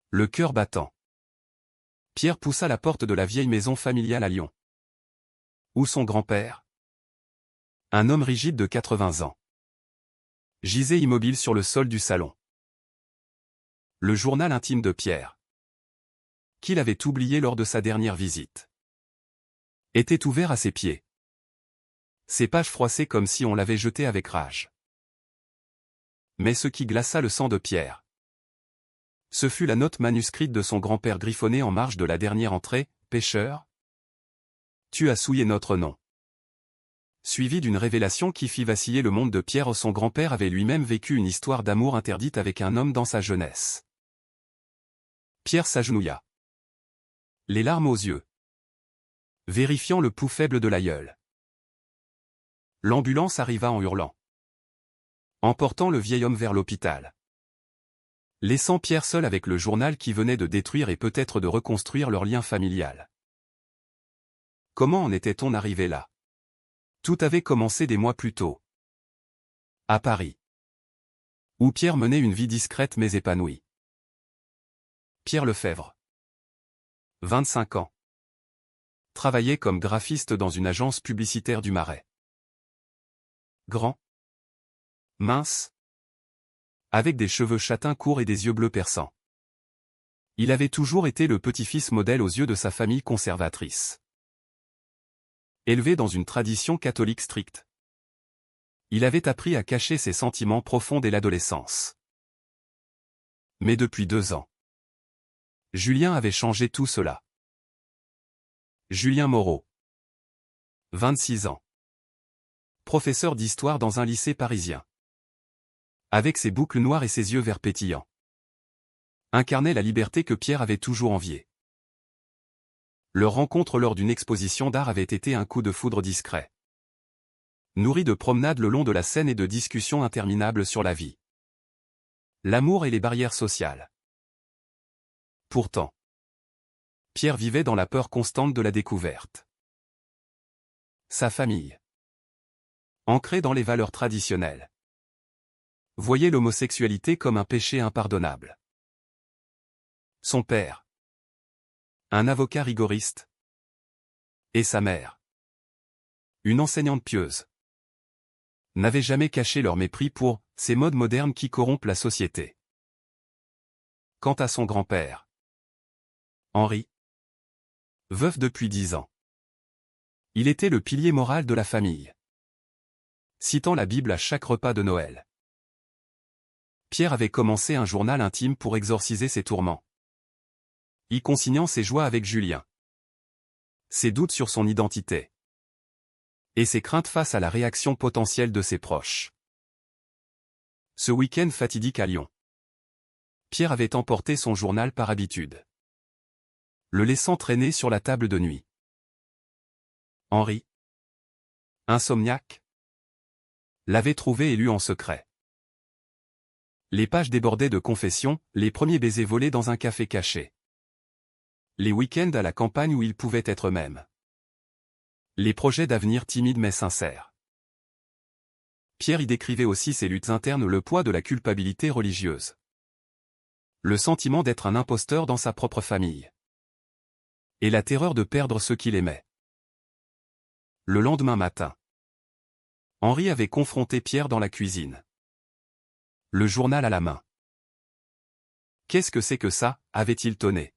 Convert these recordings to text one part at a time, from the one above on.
Le cœur battant. Pierre poussa la porte de la vieille maison familiale à Lyon. Où son grand-père? Un homme rigide de 80 ans. Gisait immobile sur le sol du salon. Le journal intime de Pierre, qu'il avait oublié lors de sa dernière visite, était ouvert à ses pieds. Ses pages froissées comme si on l'avait jeté avec rage. Mais ce qui glaça le sang de Pierre, ce fut la note manuscrite de son grand-père griffonnée en marge de la dernière entrée: « Pécheur, tu as souillé notre nom. » Suivi d'une révélation qui fit vaciller le monde de Pierre. Son grand-père avait lui-même vécu une histoire d'amour interdite avec un homme dans sa jeunesse. Pierre s'agenouilla, les larmes aux yeux, vérifiant le pouls faible de l'aïeul. L'ambulance arriva en hurlant, emportant le vieil homme vers l'hôpital, laissant Pierre seul avec le journal qui venait de détruire et peut-être de reconstruire leur lien familial. Comment en était-on arrivé là? Tout avait commencé des mois plus tôt, à Paris, où Pierre menait une vie discrète mais épanouie. Pierre Lefebvre, 25 ans, travaillait comme graphiste dans une agence publicitaire du Marais. Grand, mince, avec des cheveux châtains courts et des yeux bleus perçants. Il avait toujours été le petit-fils modèle aux yeux de sa famille conservatrice. Élevé dans une tradition catholique stricte, il avait appris à cacher ses sentiments profonds dès l'adolescence. Mais depuis 2 ans, Julien avait changé tout cela. Julien Moreau, 26 ans, professeur d'histoire dans un lycée parisien, avec ses boucles noires et ses yeux verts pétillants, incarnait la liberté que Pierre avait toujours enviée. Leur rencontre lors d'une exposition d'art avait été un coup de foudre discret, nourri de promenades le long de la Seine et de discussions interminables sur la vie, l'amour et les barrières sociales. Pourtant, Pierre vivait dans la peur constante de la découverte. Sa famille, ancrée dans les valeurs traditionnelles, voyait l'homosexualité comme un péché impardonnable. Son père, un avocat rigoriste, et sa mère, une enseignante pieuse, n'avaient jamais caché leur mépris pour ces modes modernes qui corrompent la société. Quant à son grand-père, Henri, veuf depuis 10 ans, il était le pilier moral de la famille, citant la Bible à chaque repas de Noël. Pierre avait commencé un journal intime pour exorciser ses tourments, y consignant ses joies avec Julien, ses doutes sur son identité, et ses craintes face à la réaction potentielle de ses proches. Ce week-end fatidique à Lyon, Pierre avait emporté son journal par habitude, le laissant traîner sur la table de nuit. Henri, insomniaque, l'avait trouvé et lu en secret. Les pages débordaient de confessions, les premiers baisers volés dans un café caché, les week-ends à la campagne où il pouvait être eux-mêmes, les projets d'avenir timides mais sincères. Pierre y décrivait aussi ses luttes internes, le poids de la culpabilité religieuse, le sentiment d'être un imposteur dans sa propre famille, et la terreur de perdre ceux qu'il aimait. Le lendemain matin, Henri avait confronté Pierre dans la cuisine, le journal à la main. « Qu'est-ce que c'est que ça ?» avait-il tonné,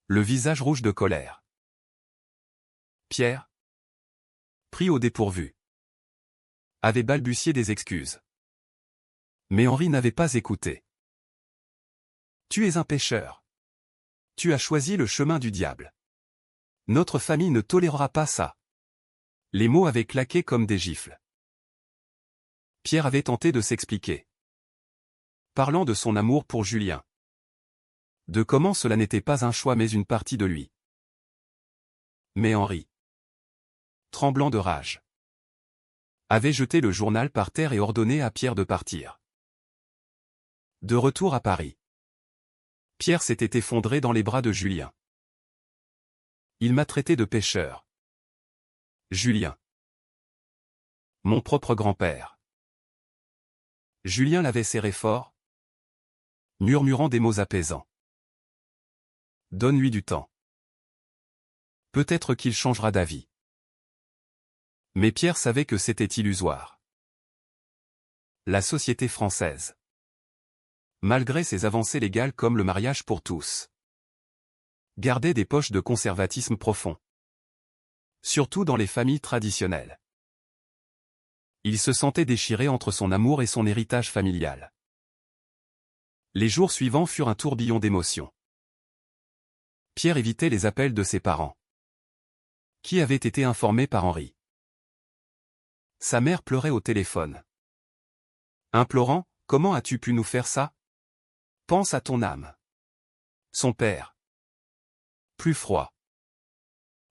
le visage rouge de colère. Pierre, pris au dépourvu, avait balbutié des excuses. Mais Henri n'avait pas écouté. « Tu es un pécheur. Tu as choisi le chemin du diable. Notre famille ne tolérera pas ça. » Les mots avaient claqué comme des gifles. Pierre avait tenté de s'expliquer, parlant de son amour pour Julien, de comment cela n'était pas un choix mais une partie de lui. Mais Henri, tremblant de rage, avait jeté le journal par terre et ordonné à Pierre de partir. De retour à Paris, Pierre s'était effondré dans les bras de Julien. « Il m'a traité de pécheur. Julien. Mon propre grand-père. » Julien l'avait serré fort, murmurant des mots apaisants. Donne-lui du temps. Peut-être qu'il changera d'avis. Mais Pierre savait que c'était illusoire. La société française, malgré ses avancées légales comme le mariage pour tous, gardait des poches de conservatisme profond. Surtout dans les familles traditionnelles. Il se sentait déchiré entre son amour et son héritage familial. Les jours suivants furent un tourbillon d'émotions. Pierre évitait les appels de ses parents, qui avaient été informés par Henri. Sa mère pleurait au téléphone, implorant « Comment as-tu pu nous faire ça? Pense à ton âme. » Son père, plus froid,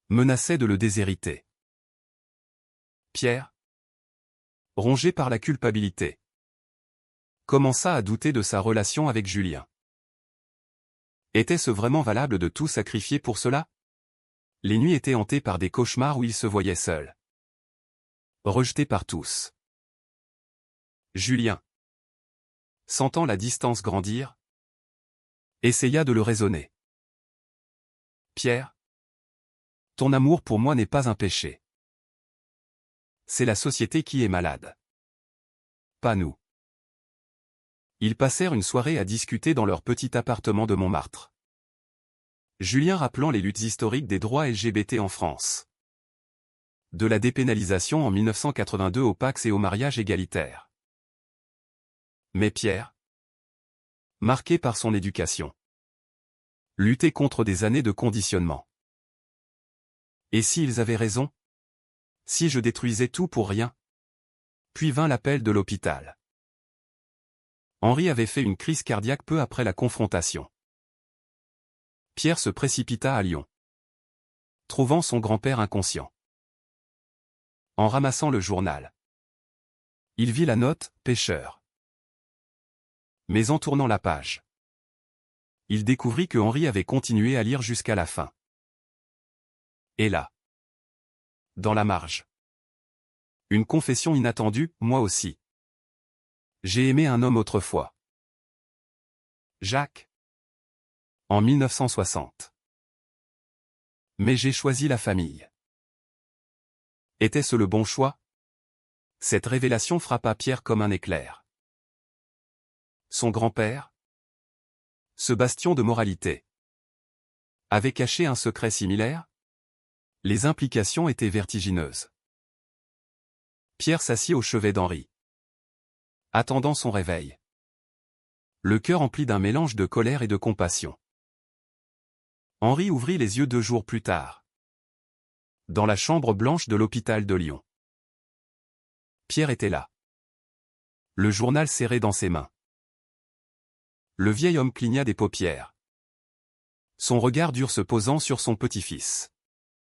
menaçait de le déshériter. Pierre, rongé par la culpabilité, commença à douter de sa relation avec Julien. Était-ce vraiment valable de tout sacrifier pour cela? Les nuits étaient hantées par des cauchemars où il se voyait seul, rejeté par tous. Julien, sentant la distance grandir, essaya de le raisonner. Pierre, ton amour pour moi n'est pas un péché. C'est la société qui est malade. Pas nous. Ils passèrent une soirée à discuter dans leur petit appartement de Montmartre. Julien rappelant les luttes historiques des droits LGBT en France. De la dépénalisation en 1982 au Pacs et au mariage égalitaire. Mais Pierre, marqué par son éducation, luttait contre des années de conditionnement. Et s'ils avaient raison? Si je détruisais tout pour rien? Puis vint l'appel de l'hôpital. Henri avait fait une crise cardiaque peu après la confrontation. Pierre se précipita à Lyon, trouvant son grand-père inconscient. En ramassant le journal, il vit la note « Pêcheur ». Mais en tournant la page, il découvrit que Henri avait continué à lire jusqu'à la fin. Et là, dans la marge, une confession inattendue, moi aussi. J'ai aimé un homme autrefois. Jacques. En 1960. Mais j'ai choisi la famille. Était-ce le bon choix? Cette révélation frappa Pierre comme un éclair. Son grand-père, ce bastion de moralité, avait caché un secret similaire? Les implications étaient vertigineuses. Pierre s'assit au chevet d'Henri, attendant son réveil, le cœur empli d'un mélange de colère et de compassion. Henri ouvrit les yeux 2 jours plus tard, dans la chambre blanche de l'hôpital de Lyon. Pierre était là, le journal serré dans ses mains. Le vieil homme cligna des paupières, son regard dur se posant sur son petit-fils.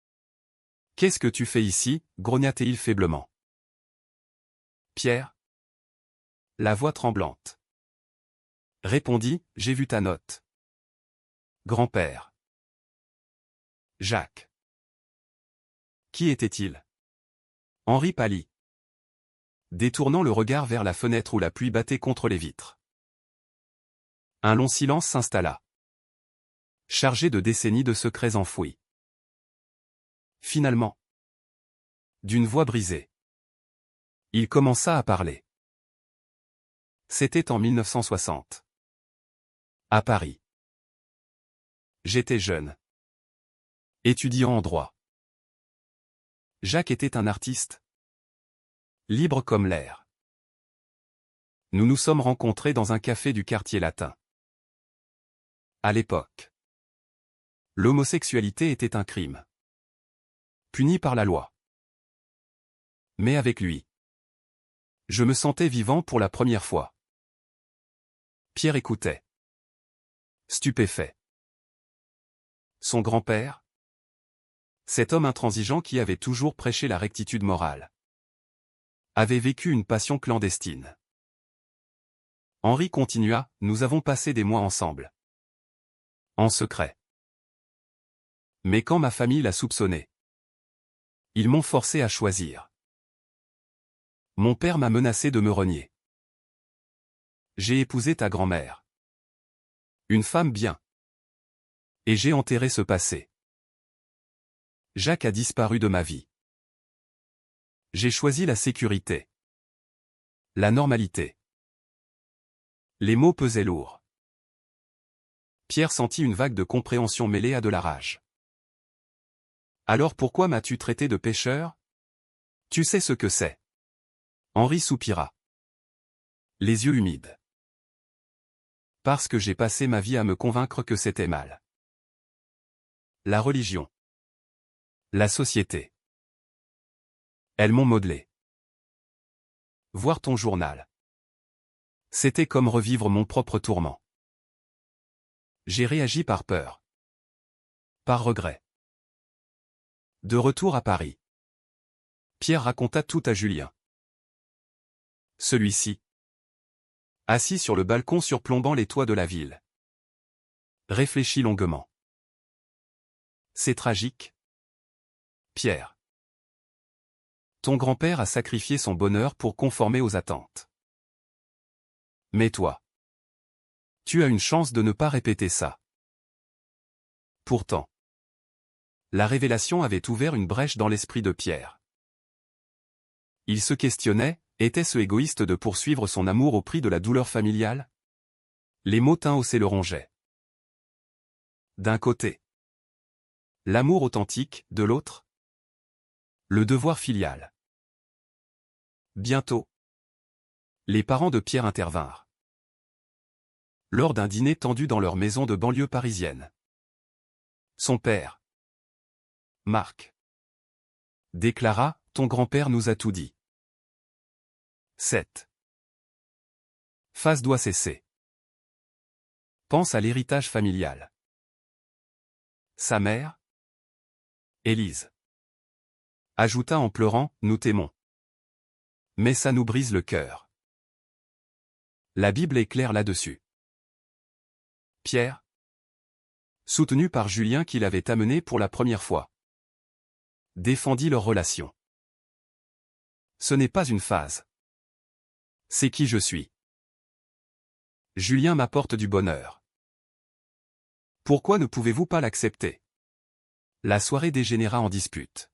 « Qu'est-ce que tu fais ici » grogna-t-il faiblement. Pierre, la voix tremblante, répondit « J'ai vu ta note. » Grand-père. Jacques. Qui était-il? Henri pâlit, détournant le regard vers la fenêtre où la pluie battait contre les vitres. Un long silence s'installa, chargé de décennies de secrets enfouis. Finalement, d'une voix brisée, il commença à parler. C'était en 1960. À Paris. J'étais jeune, étudiant en droit. Jacques était un artiste, libre comme l'air. Nous nous sommes rencontrés dans un café du quartier latin. À l'époque, l'homosexualité était un crime, puni par la loi. Mais avec lui, je me sentais vivant pour la première fois. Pierre écoutait, stupéfait. Son grand-père, cet homme intransigeant qui avait toujours prêché la rectitude morale, avait vécu une passion clandestine. Henri continua, nous avons passé des mois ensemble. En secret. Mais quand ma famille l'a soupçonné, ils m'ont forcé à choisir. Mon père m'a menacé de me renier. J'ai épousé ta grand-mère. Une femme bien. Et j'ai enterré ce passé. Jacques a disparu de ma vie. J'ai choisi la sécurité. La normalité. Les mots pesaient lourd. Pierre sentit une vague de compréhension mêlée à de la rage. Alors pourquoi m'as-tu traité de pécheur? Tu sais ce que c'est. Henri soupira. Les yeux humides. Parce que j'ai passé ma vie à me convaincre que c'était mal. La religion. La société. Elles m'ont modelé. Voir ton journal. C'était comme revivre mon propre tourment. J'ai réagi par peur. Par regret. De retour à Paris. Pierre raconta tout à Julien. Celui-ci, assis sur le balcon surplombant les toits de la ville, réfléchit longuement. C'est tragique. Pierre. Ton grand-père a sacrifié son bonheur pour conformer aux attentes. Mais toi, tu as une chance de ne pas répéter ça. Pourtant, la révélation avait ouvert une brèche dans l'esprit de Pierre. Il se questionnait, était-ce égoïste de poursuivre son amour au prix de la douleur familiale? Les mots haussés le rongeaient. D'un côté, l'amour authentique, de l'autre, le devoir filial. Bientôt, les parents de Pierre intervinrent. Lors d'un dîner tendu dans leur maison de banlieue parisienne. Son père, Marc, déclara, ton grand-père nous a tout dit. 7. Phase doit cesser. Pense à l'héritage familial. Sa mère, Élise, ajouta en pleurant, nous t'aimons. Mais ça nous brise le cœur. La Bible est claire là-dessus. Pierre, soutenu par Julien qui l'avait amené pour la première fois, défendit leur relation. Ce n'est pas une phase. C'est qui je suis. Julien m'apporte du bonheur. Pourquoi ne pouvez-vous pas l'accepter? La soirée dégénéra en dispute.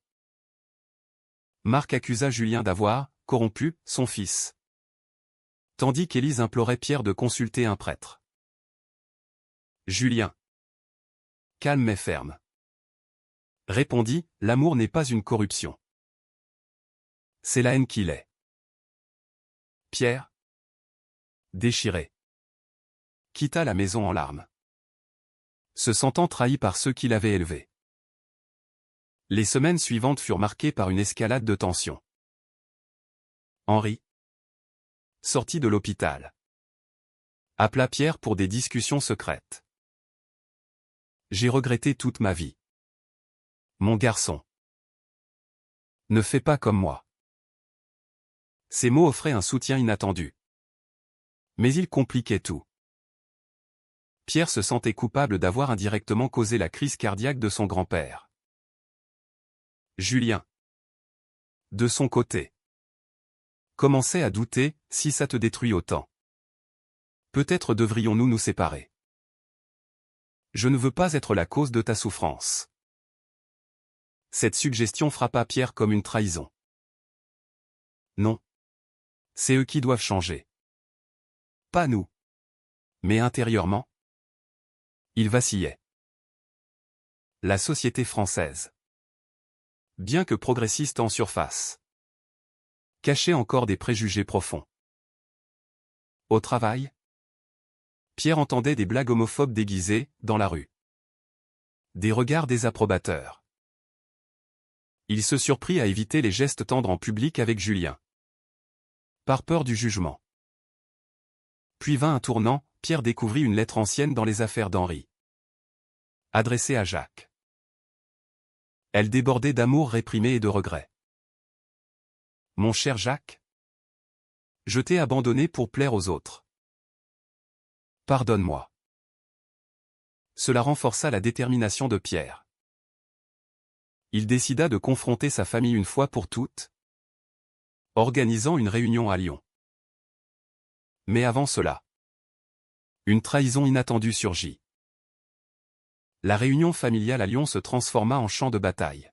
Marc accusa Julien d'avoir corrompu son fils, tandis qu'Élise implorait Pierre de consulter un prêtre. Julien, calme mais ferme, répondit, l'amour n'est pas une corruption. C'est la haine qui l'est. Pierre, déchiré, quitta la maison en larmes, se sentant trahi par ceux qui l'avaient élevé. Les semaines suivantes furent marquées par une escalade de tension. Henri, sorti de l'hôpital, appela Pierre pour des discussions secrètes. J'ai regretté toute ma vie. Mon garçon, ne fais pas comme moi. Ces mots offraient un soutien inattendu. Mais ils compliquaient tout. Pierre se sentait coupable d'avoir indirectement causé la crise cardiaque de son grand-père. Julien, de son côté, commençait à douter, si ça te détruit autant. Peut-être devrions-nous nous séparer. Je ne veux pas être la cause de ta souffrance. Cette suggestion frappa Pierre comme une trahison. Non. C'est eux qui doivent changer. Pas nous. Mais intérieurement, il vacillait. La société française, bien que progressiste en surface, cachait encore des préjugés profonds. Au travail, Pierre entendait des blagues homophobes déguisées, dans la rue. Des regards désapprobateurs. Il se surprit à éviter les gestes tendres en public avec Julien, par peur du jugement. Puis vint un tournant, Pierre découvrit une lettre ancienne dans les affaires d'Henri, adressée à Jacques. Elle débordait d'amour réprimé et de regret. Mon cher Jacques, je t'ai abandonné pour plaire aux autres. Pardonne-moi. Cela renforça la détermination de Pierre. Il décida de confronter sa famille une fois pour toutes, organisant une réunion à Lyon. Mais avant cela, une trahison inattendue surgit. La réunion familiale à Lyon se transforma en champ de bataille.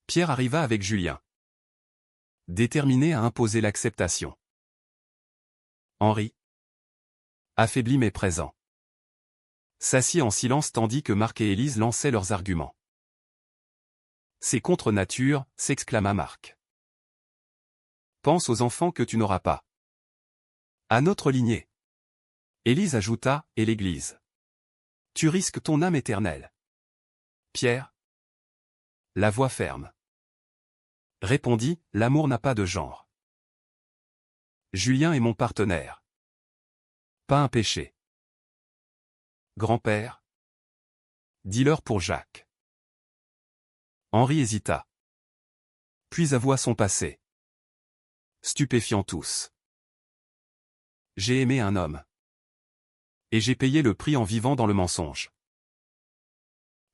Pierre arriva avec Julien, déterminé à imposer l'acceptation. Henri, affaibli mais présent, s'assit en silence tandis que Marc et Élise lançaient leurs arguments. C'est contre nature, s'exclama Marc. Pense aux enfants que tu n'auras pas. À notre lignée. Élise ajouta, et l'Église. Tu risques ton âme éternelle. Pierre, la voix ferme, répondit, l'amour n'a pas de genre. Julien est mon partenaire. Pas un péché. Grand-père, dis-leur pour Jacques. Henri hésita. Puis avoua son passé. Stupéfiant tous. J'ai aimé un homme. Et j'ai payé le prix en vivant dans le mensonge.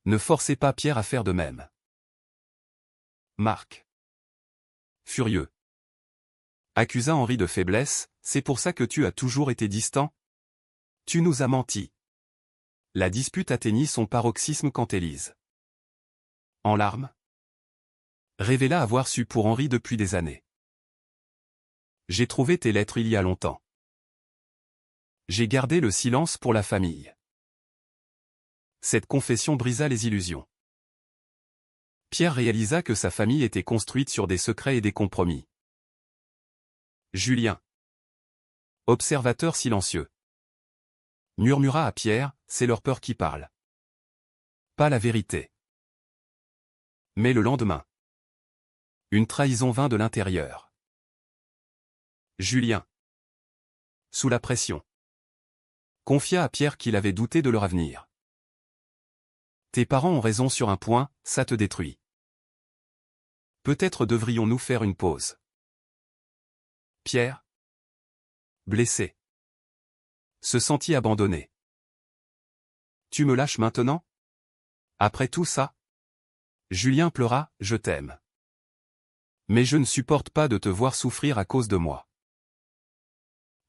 Ne forcez pas Pierre à faire de même. Marc, furieux, accusa Henri de faiblesse, c'est pour ça que tu as toujours été distant? Tu nous as menti. La dispute atteignit son paroxysme quand Élise, en larmes, révéla avoir su pour Henri depuis des années. J'ai trouvé tes lettres il y a longtemps. J'ai gardé le silence pour la famille. Cette confession brisa les illusions. Pierre réalisa que sa famille était construite sur des secrets et des compromis. Julien, observateur silencieux, murmura à Pierre, c'est leur peur qui parle. Pas la vérité. Mais le lendemain, une trahison vint de l'intérieur. Julien, sous la pression, confia à Pierre qu'il avait douté de leur avenir. Tes parents ont raison sur un point, ça te détruit. Peut-être devrions-nous faire une pause. Pierre, blessé, se sentit abandonné. Tu me lâches maintenant? Après tout ça? Julien pleura, je t'aime. Mais je ne supporte pas de te voir souffrir à cause de moi.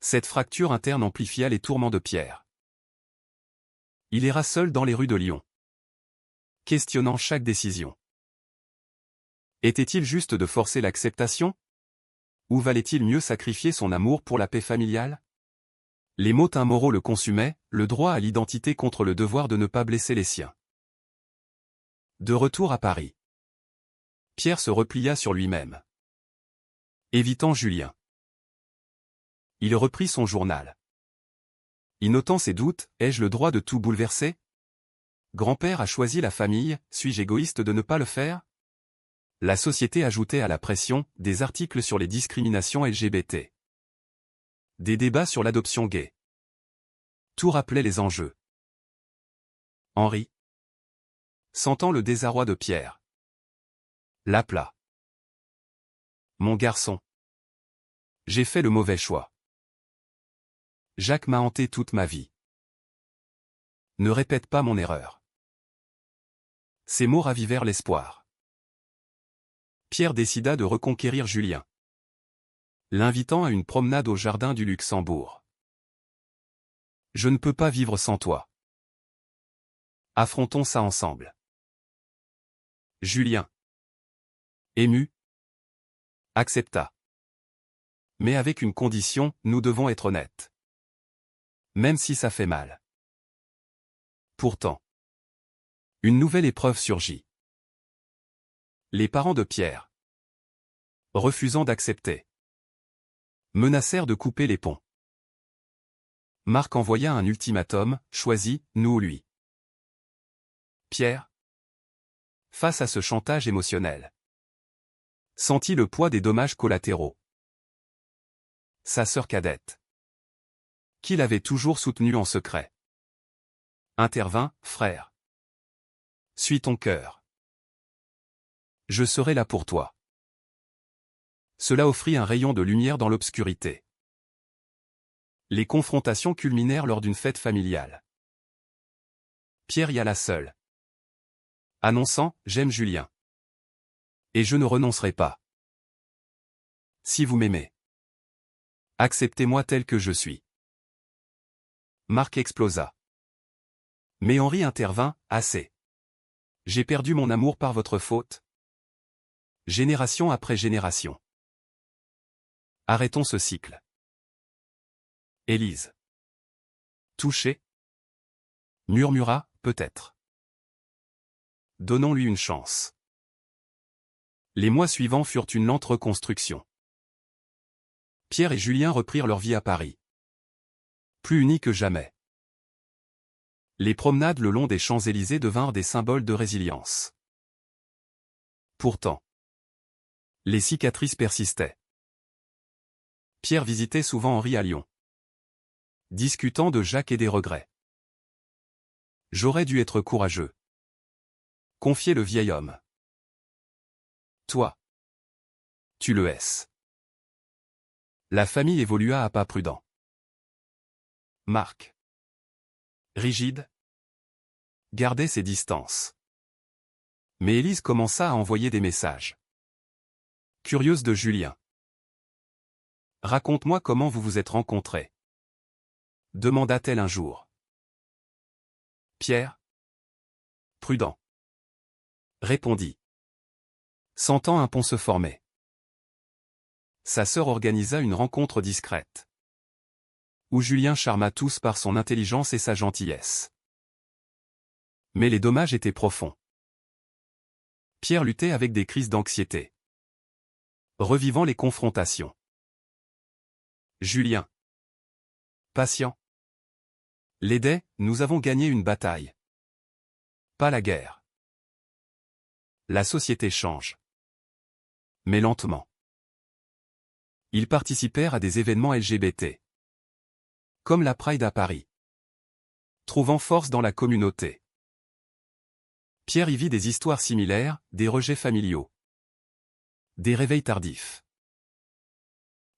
Cette fracture interne amplifia les tourments de Pierre. Il erra seul dans les rues de Lyon, questionnant chaque décision. Était-il juste de forcer l'acceptation? Ou valait-il mieux sacrifier son amour pour la paix familiale? Les mots moraux le consumaient, le droit à l'identité contre le devoir de ne pas blesser les siens. De retour à Paris, Pierre se replia sur lui-même, évitant Julien. Il reprit son journal. Y notant ses doutes, ai-je le droit de tout bouleverser? Grand-père a choisi la famille, suis-je égoïste de ne pas le faire? La société ajoutait à la pression des articles sur les discriminations LGBT. Des débats sur l'adoption gay. Tout rappelait les enjeux. Henri, sentant le désarroi de Pierre, l'appela. Mon garçon, j'ai fait le mauvais choix. Jacques m'a hanté toute ma vie. Ne répète pas mon erreur. Ces mots ravivèrent l'espoir. Pierre décida de reconquérir Julien, l'invitant à une promenade au jardin du Luxembourg. Je ne peux pas vivre sans toi. Affrontons ça ensemble. Julien, ému, accepta. Mais avec une condition, nous devons être honnêtes. Même si ça fait mal. Pourtant, une nouvelle épreuve surgit. Les parents de Pierre, refusant d'accepter, menacèrent de couper les ponts. Marc envoya un ultimatum, choisis, nous ou lui. Pierre, face à ce chantage émotionnel, sentit le poids des dommages collatéraux. Sa sœur cadette, qu'il avait toujours soutenue en secret, intervint, frère. Suis ton cœur. Je serai là pour toi. Cela offrit un rayon de lumière dans l'obscurité. Les confrontations culminèrent lors d'une fête familiale. Pierre y alla seul, annonçant « J'aime Julien. Et je ne renoncerai pas. Si vous m'aimez, acceptez-moi tel que je suis. » Marc explosa. Mais Henri intervint, assez. J'ai perdu mon amour par votre faute. Génération après génération. Arrêtons ce cycle. Élise. Touchée? Murmura, peut-être. Donnons-lui une chance. Les mois suivants furent une lente reconstruction. Pierre et Julien reprirent leur vie à Paris. Plus unis que jamais. Les promenades le long des Champs-Élysées devinrent des symboles de résilience. Pourtant, les cicatrices persistaient. Pierre visitait souvent Henri à Lyon, discutant de Jacques et des regrets. J'aurais dû être courageux, confiait le vieil homme. Toi, tu le es. La famille évolua à pas prudents. Marc, rigide, gardait ses distances. Mais Élise commença à envoyer des messages. Curieuse de Julien. Raconte-moi comment vous vous êtes rencontrés. Demanda-t-elle un jour. Pierre, prudent, répondit. Sentant un pont se former. Sa sœur organisa une rencontre discrète, où Julien charma tous par son intelligence et sa gentillesse. Mais les dommages étaient profonds. Pierre luttait avec des crises d'anxiété, revivant les confrontations. Julien, patient, l'aidait. Nous avons gagné une bataille, pas la guerre. La société change, mais lentement. Ils participèrent à des événements LGBT, comme la Pride à Paris, trouvant force dans la communauté. Pierre y vit des histoires similaires, des rejets familiaux, des réveils tardifs.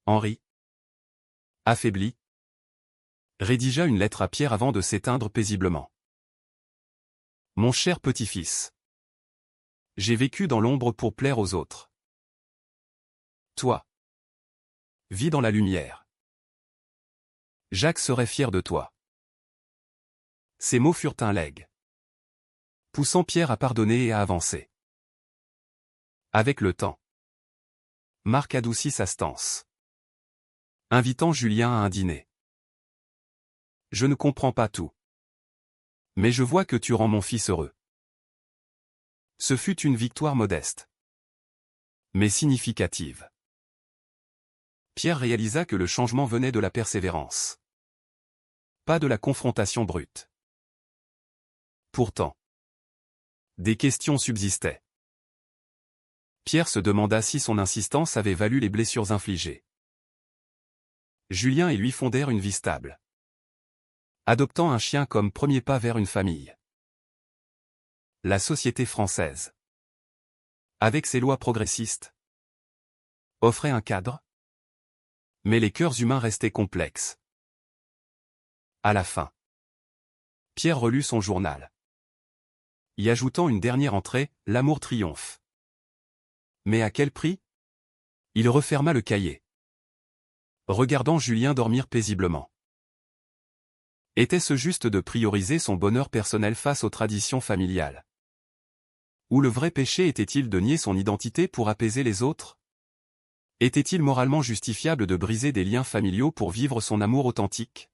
Henri, affaibli, rédigea une lettre à Pierre avant de s'éteindre paisiblement. Mon cher petit-fils, j'ai vécu dans l'ombre pour plaire aux autres. Toi, vis dans la lumière. Jacques serait fier de toi. Ces mots furent un legs, poussant Pierre à pardonner et à avancer. Avec le temps, Marc adoucit sa stance, invitant Julien à un dîner. Je ne comprends pas tout, mais je vois que tu rends mon fils heureux. Ce fut une victoire modeste, mais significative. Pierre réalisa que le changement venait de la persévérance, pas de la confrontation brute. Pourtant, des questions subsistaient. Pierre se demanda si son insistance avait valu les blessures infligées. Julien et lui fondèrent une vie stable, adoptant un chien comme premier pas vers une famille. La société française, avec ses lois progressistes, offrait un cadre, mais les cœurs humains restaient complexes. À la fin, Pierre relut son journal, y ajoutant une dernière entrée, l'amour triomphe. Mais à quel prix? Il referma le cahier, regardant Julien dormir paisiblement. Était-ce juste de prioriser son bonheur personnel face aux traditions familiales? Ou le vrai péché était-il de nier son identité pour apaiser les autres? Était-il moralement justifiable de briser des liens familiaux pour vivre son amour authentique?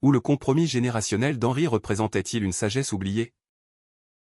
Ou le compromis générationnel d'Henri représentait-il une sagesse oubliée?